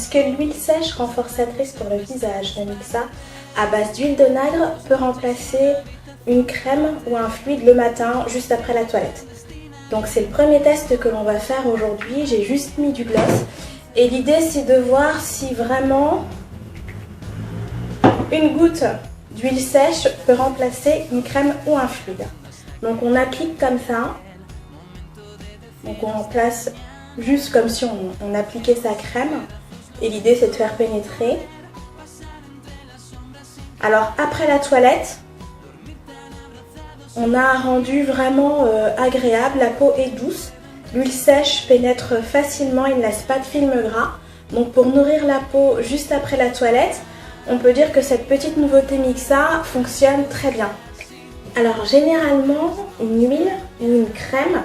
puisque l'huile sèche renforçatrice pour le visage de Mixa à base d'huile d'onagre peut remplacer une crème ou un fluide le matin juste après la toilette. Donc c'est le premier test que l'on va faire aujourd'hui. J'ai juste mis du gloss et l'idée c'est de voir si vraiment une goutte d'huile sèche peut remplacer une crème ou un fluide. Donc on applique comme ça. Donc on en place juste comme si on appliquait sa crème. Et l'idée c'est de faire pénétrer. Alors après la toilette, on a un rendu vraiment agréable, la peau est douce, l'huile sèche pénètre facilement, il ne laisse pas de film gras. Donc pour nourrir la peau juste après la toilette, on peut dire que cette petite nouveauté Mixa fonctionne très bien. Alors généralement, une huile ou une crème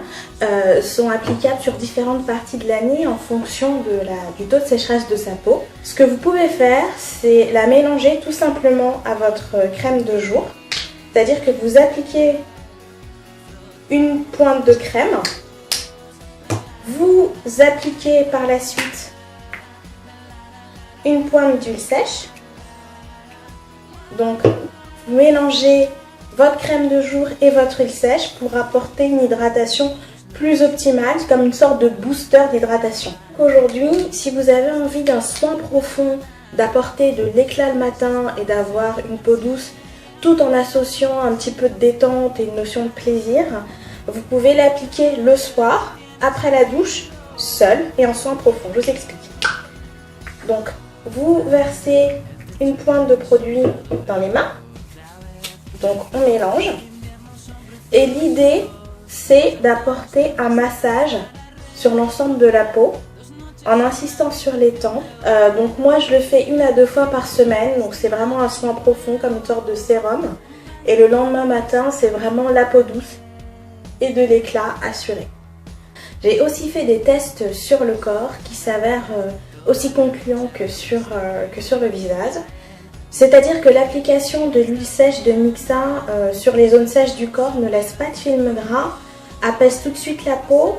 sont applicables sur différentes parties de l'année en fonction du taux de sécheresse de sa peau. Ce que vous pouvez faire, c'est la mélanger tout simplement à votre crème de jour. C'est-à-dire que vous appliquez une pointe de crème, vous appliquez par la suite une pointe d'huile sèche. Donc vous mélangez votre crème de jour et votre huile sèche pour apporter une hydratation plus optimale, comme une sorte de booster d'hydratation. Aujourd'hui, si vous avez envie d'un soin profond, d'apporter de l'éclat le matin et d'avoir une peau douce, tout en associant un petit peu de détente et une notion de plaisir, vous pouvez l'appliquer le soir, après la douche, seul et en soin profond. Je vous explique. Donc, vous versez une pointe de produit dans les mains. Donc, on mélange. Et l'idée, c'est d'apporter un massage sur l'ensemble de la peau en insistant sur les tempes. Donc moi je le fais 1 à 2 fois par semaine, donc c'est vraiment un soin profond comme une sorte de sérum. Et le lendemain matin, c'est vraiment la peau douce et de l'éclat assuré. J'ai aussi fait des tests sur le corps qui s'avèrent aussi concluants que sur le visage. C'est-à-dire que l'application de l'huile sèche de Mixa sur les zones sèches du corps ne laisse pas de film gras, apaise tout de suite la peau,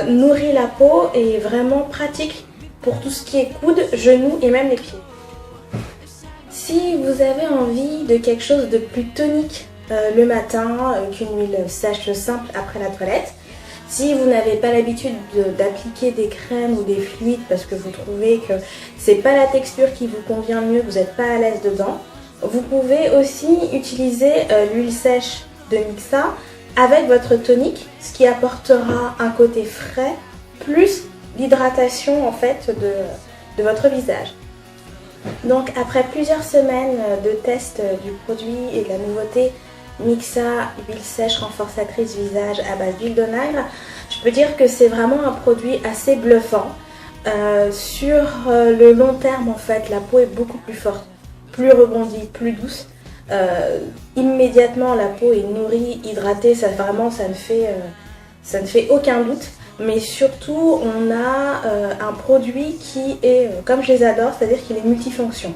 nourrit la peau et est vraiment pratique pour tout ce qui est coudes, genoux et même les pieds. Si vous avez envie de quelque chose de plus tonique le matin qu'une huile sèche simple après la toilette, si vous n'avez pas l'habitude d'appliquer des crèmes ou des fluides parce que vous trouvez que c'est pas la texture qui vous convient mieux, vous n'êtes pas à l'aise dedans, vous pouvez aussi utiliser l'huile sèche de Mixa avec votre tonique, ce qui apportera un côté frais, plus l'hydratation en fait de votre visage. Donc après plusieurs semaines de tests du produit et de la nouveauté Mixa huile sèche renforçatrice visage à base d'huile d'onagre, je peux dire que c'est vraiment un produit assez bluffant. Sur le long terme en fait, la peau est beaucoup plus forte, plus rebondie, plus douce. Immédiatement la peau est nourrie, hydratée, ça ne fait aucun doute. Mais surtout on a un produit qui est, comme je les adore, c'est-à-dire qu'il est multifonction.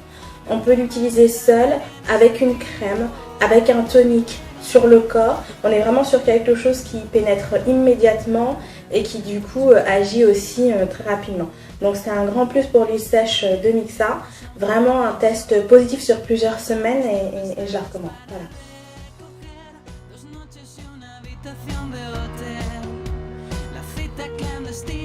On peut l'utiliser seul, avec une crème, avec un tonique sur le corps. On est vraiment sur quelque chose qui pénètre immédiatement et qui du coup agit aussi très rapidement. Donc c'est un grand plus pour l'huile sèche de Mixa. Vraiment un test positif sur plusieurs semaines et je la recommande. Voilà. La cita clandestina.